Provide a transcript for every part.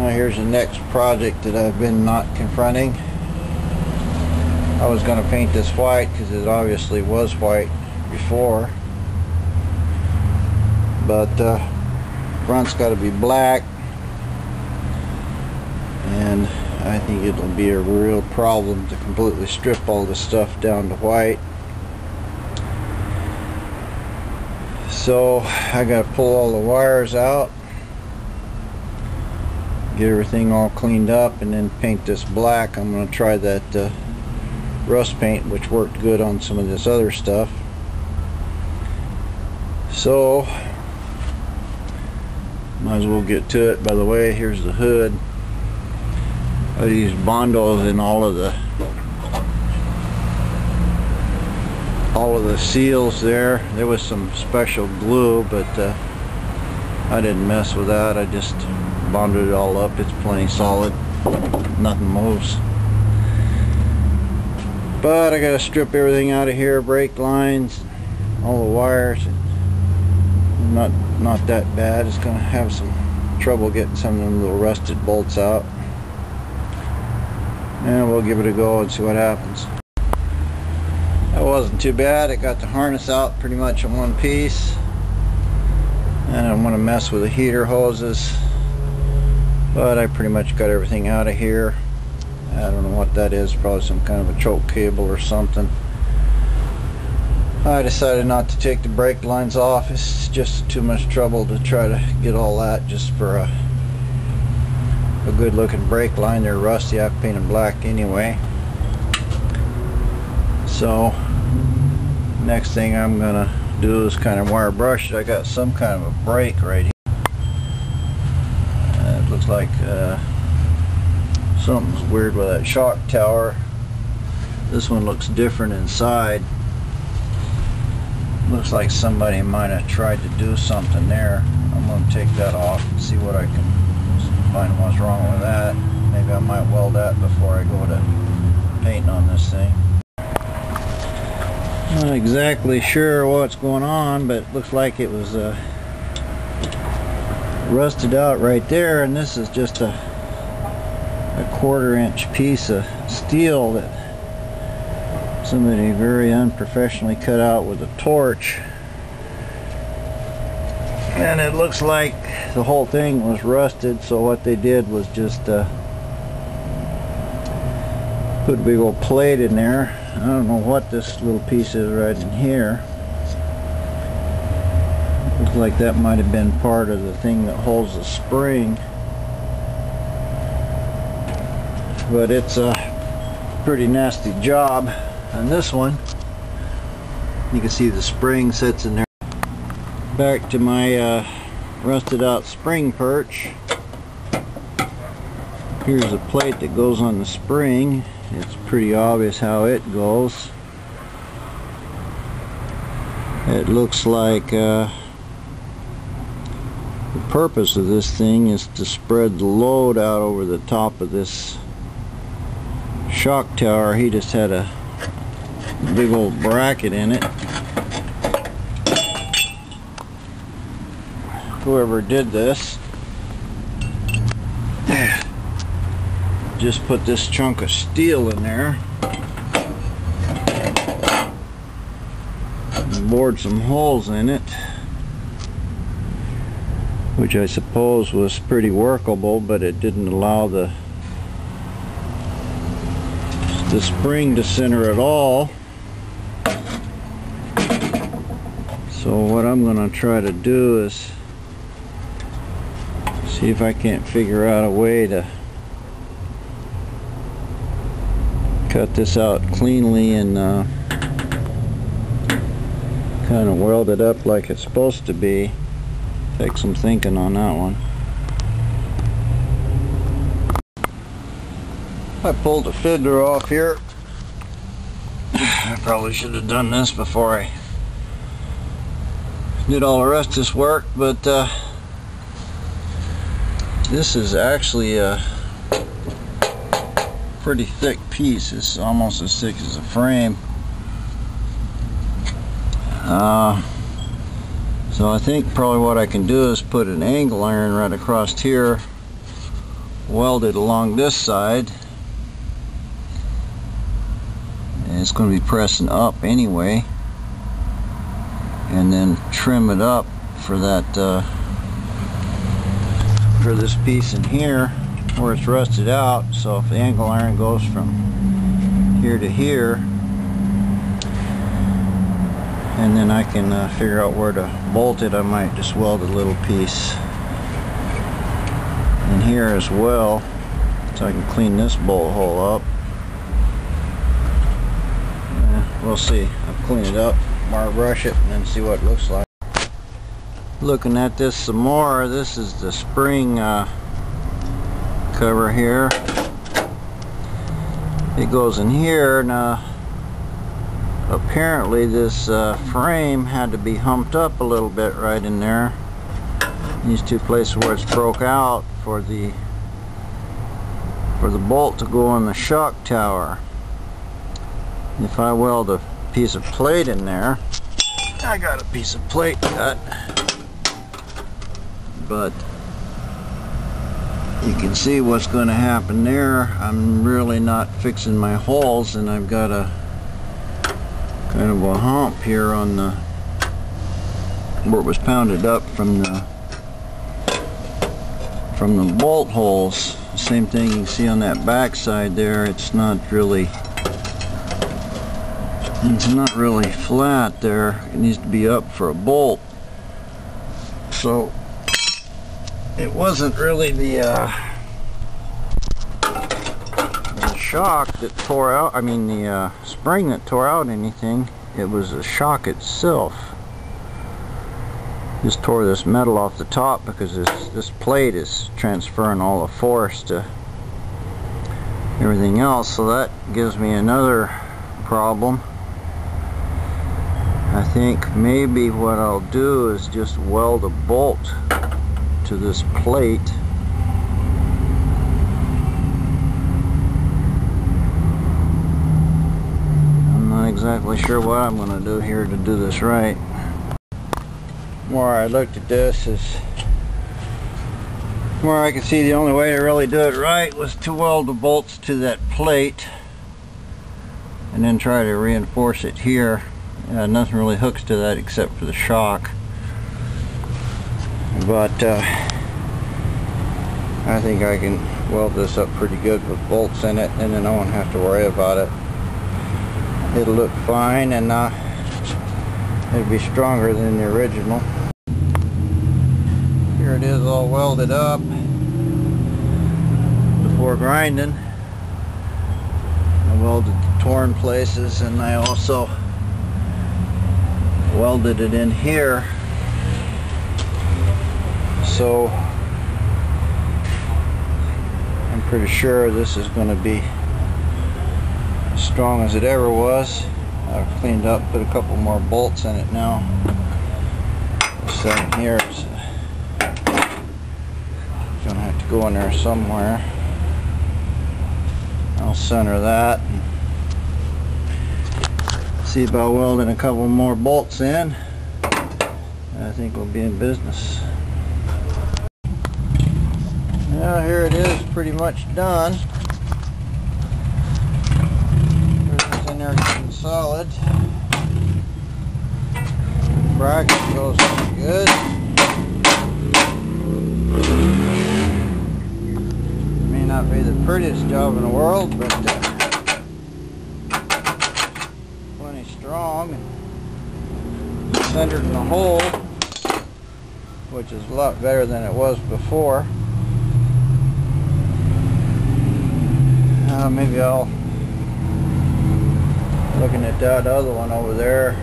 Now here's the next project that I've been not confronting. I was going to paint this white because it obviously was white before, but front's got to be black, and I think it'll be a real problem to completely strip all this stuff down to white. So I got to pull all the wires out, get everything all cleaned up, and then paint this black. I'm going to try that rust paint, which worked good on some of this other stuff. So might as well get to it. By the way, here's the hood. I used Bondos in all of the seals there. There was some special glue, but I didn't mess with that. I just bonded it all up. It's plenty solid, nothing moves. But I gotta strip everything out of here, brake lines, all the wires. Not that bad. It's gonna have some trouble getting some of them little rusted bolts out, and we'll give it a go and see what happens. That wasn't too bad. I got the harness out pretty much in one piece, and I don't want to mess with the heater hoses, but I pretty much got everything out of here. I don't know what that is, probably some kind of a choke cable or something. I decided not to take the brake lines off. It's just too much trouble to try to get all that just for a good looking brake line. They're rusty. I've painted black anyway. So next thing I'm gonna do is kind of wire brush it. I got some kind of a brake right here. It looks like something's weird with that shock tower. This one looks different inside. Looks like somebody might have tried to do something there. I'm going to take that off and see what I can find what's wrong with that. Maybe I might weld that before I go to painting on this thing. Not exactly sure what's going on, but it looks like it was rusted out right there, and this is just a 1/4 inch piece of steel that somebody very unprofessionally cut out with a torch, and it looks like the whole thing was rusted. So what they did was just put a big old plate in there. I don't know what this little piece is right in here. Looks like that might have been part of the thing that holds the spring, but it's a pretty nasty job. And this one, you can see the spring sits in there. Back to my rusted out spring perch. Here's a plate that goes on the spring. It's pretty obvious how it goes. It looks like the purpose of this thing is to spread the load out over the top of this shock tower. He just had a big old bracket in it. Whoever did this just put this chunk of steel in there and bored some holes in it, which I suppose was pretty workable, but it didn't allow the spring to center at all. So what I'm going to try to do is see if I can't figure out a way to cut this out cleanly and kind of weld it up like it's supposed to be. Take some thinking on that one. I pulled the fiddler off here. I probably should have done this before I did all the rest of this work, but this is actually a pretty thick piece. It's almost as thick as a frame. So I think probably what I can do is put an angle iron right across here weld it along this side, and it's going to be pressing up anyway, and then trim it up for that for this piece in here where it's rusted out. So if the angle iron goes from here to here, and then I can figure out where to bolt it, I might just weld a little piece in here as well, so I can clean this bolt hole up. We'll see. I'll clean it up, bar brush it, and then see what it looks like. Looking at this some more, this is the spring cover here. It goes in here. Now apparently this frame had to be humped up a little bit right in there. These two places where it's broke out for the bolt to go on the shock tower. If I weld a piece of plate in there, I got a piece of plate cut, but you can see what's going to happen there. I'm really not fixing my holes, and I've got a kind of a hump here on the where it was pounded up from the bolt holes. Same thing you can see on that back side there. It's not really flat there. It needs to be up for a bolt. So it wasn't really the shock that tore out, I mean the spring that tore out anything. It was the shock itself. Just tore this metal off the top because this plate is transferring all the force to everything else. So that gives me another problem. I think maybe what I'll do is just weld a bolt to this plate. I'm not exactly sure what I'm going to do here to do this right. The more I looked at this, the more I could see the only way to really do it right was to weld the bolts to that plate and then try to reinforce it here. Nothing really hooks to that except for the shock, but I think I can weld this up pretty good with bolts in it, and then I won't have to worry about it. It'll look fine, and it'll be stronger than the original. Here it is all welded up before grinding. I welded the torn places, and I also welded it in here. So I'm pretty sure this is going to be as strong as it ever was. I've cleaned up, put a couple more bolts in it now. This thing here is going to have to go in there somewhere. I'll center that. See about welding a couple more bolts in. I think we'll be in business. Now here it is, pretty much done. Everything's in there getting solid. The bracket goes pretty good. May not be the prettiest job in the world, but strong and centered in the hole, which is a lot better than it was before. Maybe I'll, looking at that other one over there,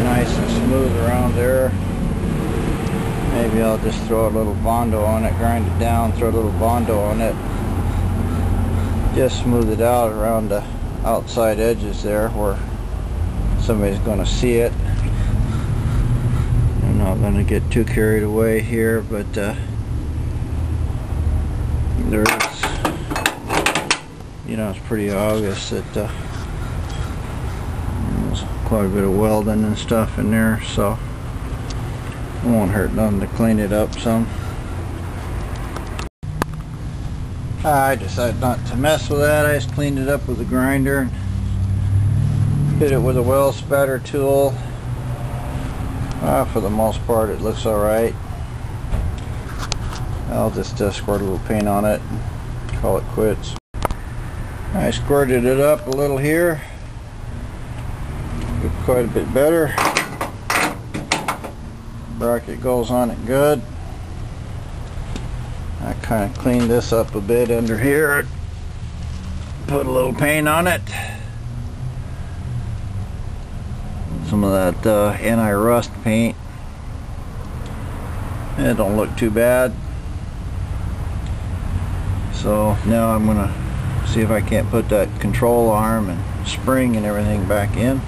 nice and smooth around there. Maybe I'll just throw a little Bondo on it, grind it down, throw a little Bondo on it, just smooth it out around the outside edges there where somebody's going to see it. I'm not going to get too carried away here, but there is, you know, it's pretty obvious that there's quite a bit of welding and stuff in there, so it won't hurt nothing to clean it up some. I decided not to mess with that. I just cleaned it up with a grinder and hit it with a well spatter tool. For the most part it looks alright. I'll just squirt a little paint on it and call it quits. I squirted it up a little here. Looked quite a bit better. Bracket goes on it good. I kind of cleaned this up a bit under here. Put a little paint on it. Some of that anti-rust paint. It don't look too bad. So now I'm gonna see if I can't put that control arm and spring and everything back in.